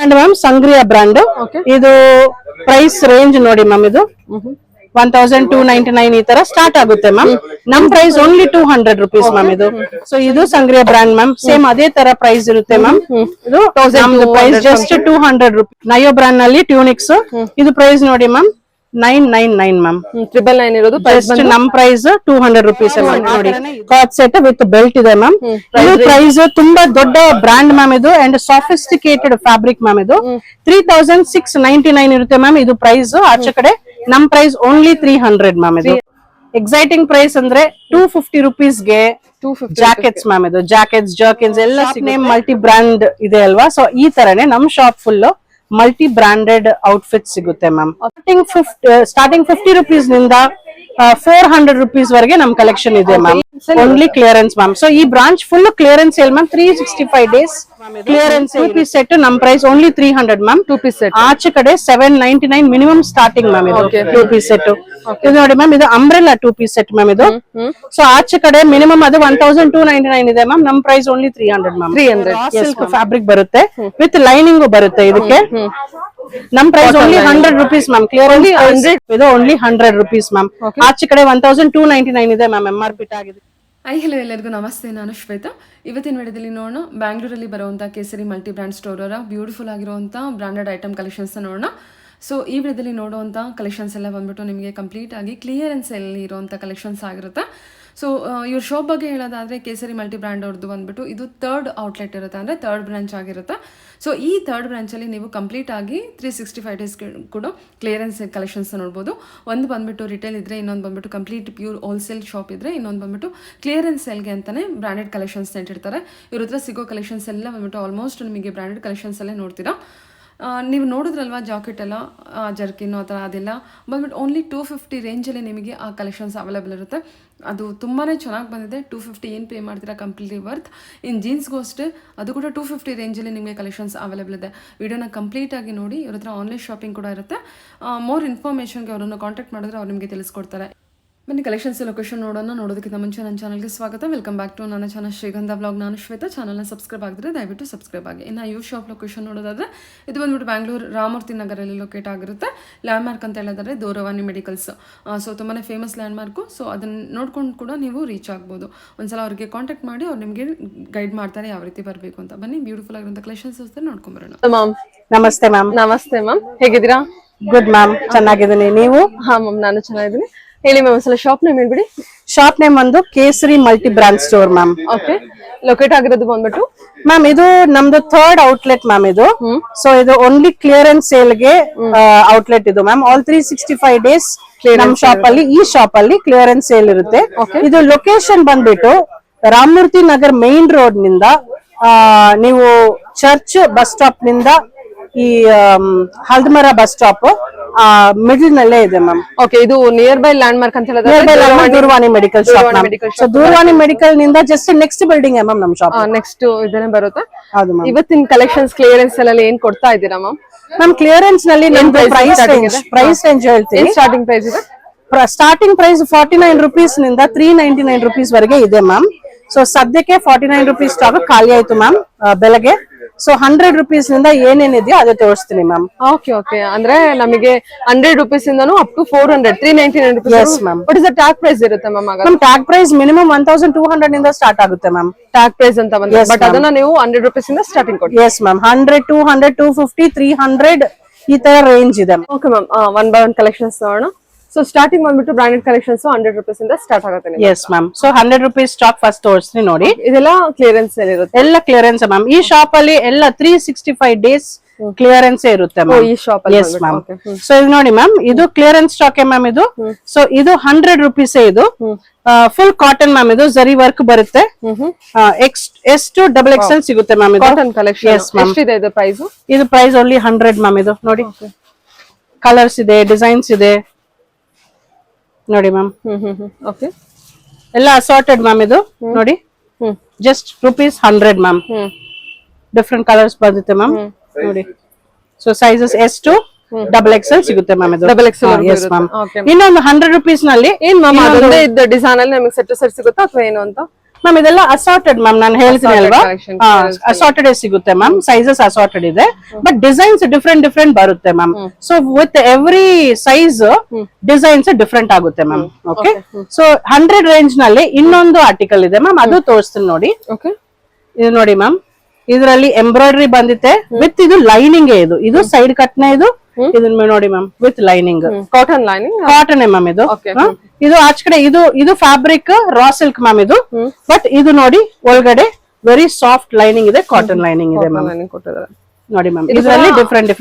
And ma'am Sangria brand. ಇದು price range ನೋಡಿ ma'am, ಇದು 1299 ಈ ತರ ಸ್ಟಾರ್ಟ್ ಆಗುತ್ತೆ ಮ್ಯಾಮ್. ನಮ್ ಪ್ರೈಸ್ ಓನ್ಲಿ 200 rupees ಮ್ಯಾಮ್ ಇದು. ಸೊ ಇದು ಸಂಗ್ರಿಯಾ ಬ್ರಾಂಡ್ ಮ್ಯಾಮ್, ಸೇಮ್ ಅದೇ ತರ ಪ್ರೈಸ್ ಇರುತ್ತೆ ಮ್ಯಾಮ್. ಇದು ನಮ್ದು ಪ್ರೈಸ್ ಜಸ್ಟ್ 200 rupees. ನಯೋ ಬ್ರಾಂಡ್ ನಲ್ಲಿ ಟ್ಯೂನಿಕ್ಸ್, ಇದು ಪ್ರೈಸ್ ನೋಡಿ ಮ್ಯಾಮ್ 999 ಮ್ಯಾಮ್. 999 ಇರೋದು ಜಸ್ಟ್ ನಮ್ ಪ್ರೈಸ್ 200 rupees ನೋಡಿ. ಕಾರ್ಡ್ ಸೆಟ್ ವಿತ್ ಬೆಲ್ಟ್ ಇದೆ ಮ್ಯಾಮ್. ಇದು ಪ್ರೈಸ್ ತುಂಬಾ ದೊಡ್ಡ ಬ್ರಾಂಡ್ ಮ್ಯಾಮ್ ಇದು, ಅಂಡ್ ಸಾಫಿಸ್ಟಿಕೇಟೆಡ್ ಫ್ಯಾಬ್ರಿಕ್ ಮ್ಯಾಮ್. ಇದು 3699 ಇರುತ್ತೆ ಮ್ಯಾಮ್ ಇದು ಪ್ರೈಸ್. ಆಚೆ ಕಡೆ ನಮ್ ಪ್ರೈಸ್ ಓನ್ಲಿ 300 ಮ್ಯಾಮ್. ಇದು ಎಕ್ಸೈಟಿಂಗ್ ಪ್ರೈಸ್ ಅಂದ್ರೆ 250 rupees ಗೆ ಜಾಕೆಟ್ಸ್ ಮ್ಯಾಮ್. ಇದು ಜಾಕೆಟ್ಸ್, ಜರ್ಕಿನ್ಸ್ ಎಲ್ಲ ನೇಮ್ ಮಲ್ಟಿ ಬ್ರಾಂಡ್ ಇದೆ ಅಲ್ವಾ. ಸೊ ಈ ತರನೇ ನಮ್ shop full multi branded outfit ಸಿಗುತ್ತೆ ಮ್ಯಾಮ್. ಸ್ಟಾರ್ಟಿಂಗ್ 50 rupees ನಿಂದ 400 rupees ವರೆಗೆ ನಮ್ ಕಲೆಕ್ಷನ್ ಇದೆ ma'am. Only clearance ma'am. So ಈ branch full clearance sale ma'am. 365 days clearance. 2 piece set ನಮ್ price only 300 ma'am. 2 piece set ಆಚೆ ಕಡೆ 799 ಮಿನಿಮಮ್ ಸ್ಟಾರ್ಟಿಂಗ್ ಮ್ಯಾಮ್. ಇದು 2 piece ಸೆಟ್. ಇದು ನೋಡಿ ಮ್ಯಾಮ್, ಇದು ಅಂಬ್ರೆಲಾ 2 piece ಸೆಟ್ ಮ್ಯಾಮ್. ಇದು ಸೊ ಆಚೆ ಕಡೆ ಮಿನಿಮಮ್ ಅದು 1299 ಇದೆ ಮ್ಯಾಮ್. ನಮ್ price only 300 ma'am. 300 silk fabric ಬರುತ್ತೆ ವಿತ್ ಲೈನಿಂಗ್ ಬರುತ್ತೆ ಇದಕ್ಕೆ. ನಮ್ price only 100 rupees ma'am. Clearance ಇದು ಓನ್ಲಿ 100 rupees ಮ್ಯಾಮ್. ಆಚೆ ಕಡೆ 1299 ಇದೆ ಮ್ಯಾಮ್. MRP ಆಗಿದೆ. ಹಲೋ ಎಲ್ಲರಿಗೂ ನಮಸ್ತೆ, ನಾನು ಶ್ವೇತಾ. ಇವತ್ತಿನ ವಿಡಿಯೋದಲ್ಲಿ ನೋಡೋಣ ಬ್ಯಾಂಗ್ಳೂರಲ್ಲಿ ಬರುವಂಥ ಕೇಸರಿ ಮಲ್ಟಿ ಬ್ರ್ಯಾಂಡ್ ಸ್ಟೋರ್ ಅವರ ಬ್ಯೂಟಿಫುಲ್ ಆಗಿರುವಂಥ ಬ್ರಾಂಡೆಡ್ ಐಟಮ್ ಕಲೆಕ್ಷನ್ಸ್ನ ನೋಡೋಣ. ಸೊ ಈ ವಿಡಿಯೋದಲ್ಲಿ ನೋಡುವಂಥ ಕಲೆಕ್ಷನ್ಸ್ ಎಲ್ಲ ಬಂದ್ಬಿಟ್ಟು ನಿಮಗೆ ಕಂಪ್ಲೀಟ್ ಆಗಿ ಕ್ಲಿಯರೆನ್ಸ್ ಅಲ್ಲಿ ಇರುವಂಥ ಕಲೆಕ್ಷನ್ಸ್ ಆಗಿರುತ್ತೆ. ಸೊ ಇವ್ರ ಶಾಪ್ ಬಗ್ಗೆ ಹೇಳೋದಾದರೆ ಕೇಸರಿ ಮಲ್ಟಿ ಬ್ರ್ಯಾಂಡ್ ಅವ್ರದ್ದು ಬಂದ್ಬಿಟ್ಟು ಇದು 3rd ಔಟ್ಲೆಟ್ ಇರುತ್ತೆ, ಅಂದರೆ 3rd ಬ್ರಾಂಚ್ ಆಗಿರುತ್ತೆ. ಸೊ ಈ 3rd ಬ್ರಾಂಚಲ್ಲಿ ನೀವು ಕಂಪ್ಲೀಟ್ ಆಗಿ 365 days ಕೂಡ ಕ್ಲಿಯರೆನ್ಸ್ ಕಲೆಕ್ಷನ್ಸ್ ನೋಡ್ಬೋದು. ಒಂದು ಬಂದ್ಬಿಟ್ಟು ರಿಟೇಲ್ ಇದ್ದರೆ, ಇನ್ನೊಂದು ಬಂದ್ಬಿಟ್ಟು ಕಂಪ್ಲೀಟ್ ಪ್ಯೂರ್ ಹೋಲ್ಸೇಲ್ ಶಾಪ್ ಇದ್ದರೆ, ಇನ್ನೊಂದು ಬಂದ್ಬಿಟ್ಟು ಕ್ಲಿಯರೆನ್ಸ್ ಸೇಲ್ಗೆ ಅಂತಲೇ ಬ್ರಾಂಡೆಡ್ ಕಲೆಕ್ಷನ್ಸ್ ಇಟ್ಟಿರ್ತಾರೆ. ಇವ್ರ ಹತ್ರ ಸಿಗೋ ಕಲೆಕ್ಷನ್ಸ್ ಎಲ್ಲ ಬಂದ್ಬಿಟ್ಟು ಆಲ್ಮೋಸ್ಟ್ ನಿಮಗೆ ಬ್ರಾಂಡೆಡ್ ಕಲೆಕ್ಷನ್ಸ್ ಅಲ್ಲೇ ನೋಡ್ತೀರಾ. ನೀವು ನೋಡಿದ್ರಲ್ವ ಜಾಕೆಟ್ ಎಲ್ಲ, ಜರ್ಕಿನ್ನು ಆ ಥರ ಅದೆಲ್ಲ ಬಂದ್ಬಿಟ್ಟು ಓನ್ಲಿ 250 ರೇಂಜಲ್ಲಿ ನಿಮಗೆ ಆ ಕಲೆಕ್ಷನ್ಸ್ ಅವೈಲೇಬಲ್ ಇರುತ್ತೆ. ಅದು ತುಂಬಾ ಚೆನ್ನಾಗಿ ಬಂದಿದೆ. 250 ಏನು ಪೇ ಮಾಡ್ತೀರಾ ಕಂಪ್ಲೀಟ್ಲಿ ವರ್ತ್. ಇನ್ನು ಜೀನ್ಸ್ಗೂ ಅಷ್ಟೇ, ಅದು ಕೂಡ 250 ರೇಂಜಲ್ಲಿ ನಿಮಗೆ ಕಲೆಕ್ಷನ್ಸ್ ಅವೈಲೇಬಲ್ ಇದೆ. ವಿಡಿಯೋನ ಕಂಪ್ಲೀಟಾಗಿ ನೋಡಿ. ಇವ್ರ ಹತ್ರ ಆನ್ಲೈನ್ ಶಾಪಿಂಗ್ ಕೂಡ ಇರುತ್ತೆ. ಮೋರ್ ಇನ್ಫಾರ್ಮೇಷನ್ಗೆ ಅವರನ್ನು ಕಾಂಟ್ಯಾಕ್ಟ್ ಮಾಡಿದ್ರೆ ಅವ್ರು ನಿಮಗೆ ತಿಳಿಸ್ಕೊಡ್ತಾರೆ. ಬನ್ನಿ ಕಲೆಕ್ಷನ್ಸ್ ಲೊಕೇಶನ್ ನೋಡೋಣ. ನೋಡೋದಕ್ಕಿಂತ ಮುಂಚೆ ನನ್ನ ಚಾನಲ್ಗೆ ಸ್ವಾಗತ. ವೆಲ್ಕಮ್ ಬ್ಯಾಕ್ ಟು ನನ್ನ ಚಾನಲ್ ಶ್ರೀಗಂಧ ಬ್ಲಾಗ್. ನಾನು ಶ್ವೇತಾ. ಚಾನಲ್ನ ಸಬ್ಸ್ಕ್ರೈಬ್ ಆಗಿದ್ರೆ ದಯವಿಟ್ಟು ಸಬ್ಸ್ಕ್ರೈಬ್ ಆಗಿ. ಇನ್ನು ಇವ್ರ ಶಾಪ್ ಲೊಕೇಶನ್ ನೋಡೋದಾದ್ರೆ ಇದು ಬಂದ್ಬಿಟ್ಟು ಬ್ಯಾಂಗ್ಳೂರು ರಾಮಮೂರ್ತಿ ನಗರಲ್ಲಿ ಲೊಕೇಟ್ ಆಗಿರುತ್ತೆ. ಲ್ಯಾಂಡ್ಮಾರ್ಕ್ ಅಂತ ಹೇಳಿದ್ರೆ ದೂರವಾಣಿ ಮೆಡಿಕಲ್ಸ್. ಸೊ ತುಂಬಾ ಫೇಮಸ್ ಲ್ಯಾಂಡ್ಮಾರ್ಕು. ಸೊ ಅದನ್ನು ನೋಡ್ಕೊಂಡು ಕೂಡ ನೀವು ರೀಚ್ ಆಗ್ಬೋದು. ಒಂದ್ಸಲ ಅವ್ರಿಗೆ ಕಾಂಟ್ಯಾಕ್ಟ್ ಮಾಡಿ ಅವ್ರು ನಿಮಗೆ ಗೈಡ್ ಮಾಡ್ತಾರೆ ಯಾವ ರೀತಿ ಬರಬೇಕು ಅಂತ. ಬನ್ನಿ ಬ್ಯೂಟಿಫುಲ್ ಆಗಿರುವಂಥ ಕಲೆಕ್ಷನ್ಸ್ ನೋಡ್ಕೊಂಬರೋಣ. ಮ್ಯಾಮ್ ನಮಸ್ತೆ ಮ್ಯಾಮ್. ನಮಸ್ತೆ ಮ್ಯಾಮ್, ಹೇಗಿದ್ದೀರಾ? ಗುಡ್ ಮ್ಯಾಮ್, ಚೆನ್ನಾಗಿದ್ದೀನಿ. ನೀವು? ಹಾ ಮ್ಯಾಮ್, ನಾನು ಚೆನ್ನಾಗಿದ್ದೀನಿ. ಹೇಳಿ ಮ್ಯಾಮ್, ಒಂದ್ಸಲ ಶಾಪ್ ನೇಮ್ ಹೇಳ್ಬಿಡಿ. ಶಾಪ್ ನೇಮ್ ಒಂದು ಕೇಸರಿ multi brand store ma'am. Okay, locate ಆಗಿರೋದು ಬಂದ್ಬಿಟ್ಟು ಮ್ಯಾಮ್ ಇದು ನಮ್ದು 3rd ಔಟ್ಲೆಟ್ ಮ್ಯಾಮ್ ಇದು. ಸೊ ಇದು ಓನ್ಲಿ ಕ್ಲಿಯರೆನ್ಸ್ ಸೇಲ್ಗೆ ಔಟ್ಲೆಟ್ ಇದು ಮ್ಯಾಮ್. ಆಲ್ 365 days ನಮ್ ಶಾಪ್ ಅಲ್ಲಿ, ಈ ಶಾಪ್ ಅಲ್ಲಿ ಕ್ಲಿಯರೆನ್ಸ್ ಸೇಲ್ ಇರುತ್ತೆ. ಇದು ಲೊಕೇಶನ್ ಬಂದ್ಬಿಟ್ಟು ರಾಮಮೂರ್ತಿ ನಗರ್ ಮೇನ್ ರೋಡ್ ನಿಂದ ನೀವು ಚರ್ಚ್ ಬಸ್ ಸ್ಟಾಪ್ ನಿಂದ ಈ ಹಲ್ದಮರ ಬಸ್ ಸ್ಟಾಪ್ ಮಿಡಲ್ ನಲ್ಲೇ ಇದೆ ಮ್ಯಾಮ್. ಓಕೆ, ಇದು ನಿಯರ್ ಬೈ ಲ್ಯಾಂಡ್ ಮಾರ್ಕ್ ಅಂತ ಹೇಳಿದ್ರೆ ದೂರವಾಣಿ ಮೆಡಿಕಲ್ ಶಾಪ್. ಸೊ ದೂರವಾಣಿ ಮೆಡಿಕಲ್ ನಿಂದ ಜಸ್ಟ್ ನೆಕ್ಸ್ಟ್ ಬಿಲ್ಡಿಂಗ್ ಮ್ಯಾಮ್ ನಮ್ ಶಾಪ್. ನೆಕ್ಸ್ಟ್ ಇದನ್ನೇ ಬರುತ್ತೆ. ಹೌದು ಮ್ಯಾಮ್. ಇವತ್ತಿನ ಕಲೆಕ್ಷನ್ಸ್ ಕ್ಲಿಯರೆನ್ಸ್ ಅಲ್ಲಿ ಏನ್ ಕೊಡ್ತಾ ಇದ್ದೀರಾ ಮ್ಯಾಮ್? ಮ್ಯಾಮ್ ಕ್ಲಿಯರೆನ್ಸ್ ನಲ್ಲಿ ಪ್ರೈಸ್ ರೇಂಜ್ ಹೇಳ್ತೀನಿ. ಸ್ಟಾರ್ಟಿಂಗ್ ಪ್ರೈಸ್ ಇದೆ. ಸ್ಟಾರ್ಟಿಂಗ್ ಪ್ರೈಸ್ 49 rupees ನಿಂದ 399 rupees ವರೆಗೆ ಇದೆ ಮ್ಯಾಮ್. ಸೊ ಸದ್ಯಕ್ಕೆ 49 rupees ಸ್ಟಾಕ್ ಖಾಲಿ ಆಯ್ತು ಮ್ಯಾಮ್ ಬೆಳಗ್ಗೆ. ಸೊ 100 rupees ನಿಂದ ಏನೇನಿದೆಯೋ ಅದೇ ತೋರಿಸ್ತೀನಿ ಮ್ಯಾಮ್. ಓಕೆ ಓಕೆ, ಅಂದ್ರೆ ನಮಗೆ 100 rupees ಇಂದನೂ up to 400 399 rupees. Yes ma'am. What is the tag price ಇರುತ್ತೆ ma'am? Ma'am tag price minimum 1200 ನಿಂದ ಸ್ಟಾರ್ಟ್ ಆಗುತ್ತೆ ಮ್ಯಾಮ್. ಟ್ಯಾಗ್ ಪ್ರೈಸ್ ಅಂತ ಬಂದ್ರೆ, ಬಟ್ ಅದನ್ನ ನೀವು 100 rupees ಇಂದ ಸ್ಟಾರ್ಟಿಂಗ್ ಕೊಡಿ. Yes ma'am. 100 200 250 300 ಈ ತರ ರೇಂಜ್ ಇದೆ. Okay ma'am, one by one collections ನೋಡೋಣ. ಸೊ ಸ್ಟಾರ್ಟಿಂಗ್ ಬಂದ್ಬಿಟ್ಟು ಬ್ರಾಂಡೆಡ್ ಕಲೆಕ್ಷನ್ಸ್ 100 rupees ಇಂದ ಸ್ಟಾರ್ಟ್ ಆಗುತ್ತೆ. Yes ma'am. So 100 rupees stock first ತೋರಿಸ್ತೀನಿ ನೋಡಿ. ಇದೆಲ್ಲ ಕ್ಲಿಯರೆನ್ಸ್ ಇರುತ್ತೆ. ಎಲ್ಲ ಕ್ಲಿಯರೆನ್ಸ್ ಮ್ಯಾಮ್. ಈ ಶಾಪ್ ಅಲ್ಲಿ ಎಲ್ಲ 365 days ಕ್ಲಿಯರೆನ್ಸ್ ಇರುತ್ತೆ ಮ್ಯಾಮ್. ಈ ಶಾಪ್ ಎಸ್ ಮ್ಯಾಮ್. ಸೊ ಇದು ನೋಡಿ ಮ್ಯಾಮ್, ಇದು ಕ್ಲಿಯರೆನ್ಸ್ ಸ್ಟಾಕ್ ಮ್ಯಾಮ್ ಇದು. ಸೊ ಇದು 100 rupees ಇದು. Full cotton ma'am. ಇದು ಜರಿ ವರ್ಕ್ ಬರುತ್ತೆ. ಎಸ್ ಟು XXL ಸಿಗುತ್ತೆ ಮ್ಯಾಮ್. ಇದು ಕಾಟನ್ ಕಲೆಕ್ಷನ್. Yes ma'am. ಎಷ್ಟಿದೆ ಇದು ಪ್ರೈಸ್? ಇದು ಪ್ರೈಸ್ ಓನ್ಲಿ 100 ಮ್ಯಾಮ್. ಇದು ನೋಡಿ, ಕಲರ್ಸ್ ಇದೆ, ಡಿಸೈನ್ಸ್ ಇದೆ ನೋಡಿ ಮ್ಯಾಮ್. ಓಕೆ, ಎಲ್ಲ ಅಸಾರ್ಟೆಡ್ ಮ್ಯಾಮ್. ಇದು ನೋಡಿ, ಜಸ್ಟ್ ₹100 ಮ್ಯಾಮ್. ಡಿಫ್ರೆಂಟ್ ಕಲರ್ಸ್ ಬರುತ್ತೆ ಮ್ಯಾಮ್ ನೋಡಿ. So sizes S to XXL ಸಿಗುತ್ತೆ ಮ್ಯಾಮ್. ಇದು XXL. Yes ma'am. ಇನ್ನೊಂದು 100 rupees ನಲ್ಲಿ ಏನ್ ಮ್ಯಾಮ್ ಅದೊಂದೇ ಡಿಸೈನ್ ಅಲ್ಲಿ ನಮಗೆ ಸೆಟ್ ಸಿಗುತ್ತಾ ಅಥವಾ ಏನು ಅಂತ? ಮ್ಯಾಮ್ ಇದೆಲ್ಲ ಅಸಾರ್ಟೆಡ್ ಮ್ಯಾಮ್, ನಾನು ಹೇಳ್ತೀನಿ ಅಲ್ವಾ, collection, ಅಸಾರ್ಟೆಡ್ ಸಿಗುತ್ತೆ ಮ್ಯಾಮ್, ಸೈಜಸ್ ಅಸಾರ್ಟೆಡ್ ಇದೆ, ಬಟ್ ಡಿಸೈನ್ಸ್ ಡಿಫ್ರೆಂಟ್ ಬರುತ್ತೆ ma'am. So with every size designs different ಆಗುತ್ತೆ ಮ್ಯಾಮ್. ಓಕೆ, ಸೊ 100 ರೇಂಜ್ ನಲ್ಲಿ ಇನ್ನೊಂದು ಆರ್ಟಿಕಲ್ ಇದೆ ಮ್ಯಾಮ್, ಅದು ತೋರಿಸ್ತೀನಿ ನೋಡಿ. ಓಕೆ, ಇದು ನೋಡಿ ಮ್ಯಾಮ್, ಇದರಲ್ಲಿ ಎಂಬ್ರಾಯ್ಡರಿ ಬಂದಿತ್ತೆ ವಿತ್ ಇದು ಲೈನಿಂಗ್, ಇದು ಸೈಡ್ ಕಟ್ನೆ, ಇದನ್ನ ನೋಡಿ ma'am with lining, cotton lining, cotton ma'am ಇದು. ಇದು ಆಚ ಕಡೆ ಇದು ಫ್ಯಾಬ್ರಿಕ್ ರಾ ಸಿಲ್ಕ್ ಮ್ಯಾಮ್ ಇದು, ಬಟ್ ಇದು ನೋಡಿ ಒಳಗಡೆ ವೆರಿ ಸಾಫ್ಟ್ ಲೈನಿಂಗ್ ಇದೆ, ಕಾಟನ್ ಲೈನಿಂಗ್ ಇದೆ ಮ್ಯಾಮ್. ನೋಡಿ ಮ್ಯಾಮ್, ಇದರಲ್ಲಿ different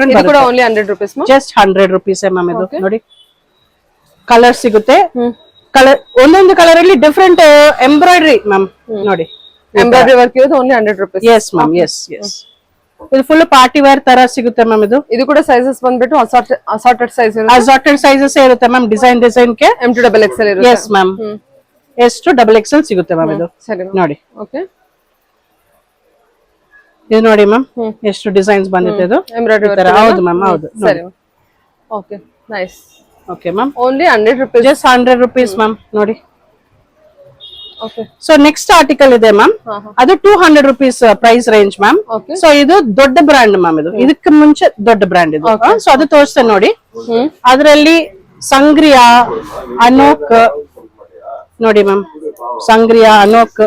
only 100 rupees, just 100 rupees ma'am. ಇದು ನೋಡಿ ಕಲರ್ ಸಿಗುತ್ತೆ, ಕಲರ್ ಒಂದೊಂದು ಕಲರ್ ಅಲ್ಲಿ ಡಿಫ್ರೆಂಟ್ ಎಂಬ್ರಾಯ್ಡರಿ ಮ್ಯಾಮ್. ನೋಡಿ ಎಂಬ್ರಾಯ್ಡರಿ ವರ್ಕ್ ಇರೋದು only 100 rupees. Yes ma'am, yes. ಇದು ಫುಲ್ ಪಾರ್ಟಿ ವೇರ್ ತರ ಸಿಗುತ್ತೆ ಮ್ಯಾಮ್. ಇದು ಕೂಡ ಸೈಜಸ್ ಬಂದ್ಬಿಟ್ಟು ಅಸಾರ್ಟೆಡ್ ಸೈಜ್ ಇರುತ್ತೆ, ಅಸಾರ್ಟೆಡ್ ಸೈಜಸ್ ಇರುತ್ತೆ ಮ್ಯಾಮ್, ಡಿಸೈನ್ ಗೆ M to XXL ಇರುತ್ತೆ. ಎಸ್ ಮ್ಯಾಮ್, ಎಷ್ಟು XXL ಸಿಗುತ್ತೆ ಮ್ಯಾಮ್. ಇದು ಸರಿ ನೋಡಿ, ಓಕೆ, ಇದು ನೋಡಿ ಮ್ಯಾಮ್ ಎಷ್ಟು ಡಿಸೈನ್ಸ್ ಬಂದಿದೆ. ಇದು ಎಂಬ್ರಾಯ್ಡರಿ ಹೌದು ಮ್ಯಾಮ್, ಹೌದು. ಸರಿ, okay, nice. Okay ma'am, only 100 rupees, just 100 rupees ma'am. ನೋಡಿ, ಓಕೆ. ಸೊ ನೆಕ್ಸ್ಟ್ ಆರ್ಟಿಕಲ್ ಇದೆ ಮ್ಯಾಮ್, ಅದು 200 rupees price range ma'am. So ಇದು ದೊಡ್ಡ ಬ್ರ್ಯಾಂಡ್ ಮ್ಯಾಮ್, ಇದು ಇದಕ್ಕೆ ಮುಂಚೆ ದೊಡ್ಡ ಬ್ರ್ಯಾಂಡ್ ಇದು. ಸೊ ಅದು ತೋರಿಸ್ತೇನೆ ನೋಡಿ. ಅದರಲ್ಲಿ ಸಂಗ್ರಿಯಾ, ಅನೋಕ್ ನೋಡಿ ಮ್ಯಾಮ್, ಸಂಗ್ರಿಯಾ, ಅನೋಕ್,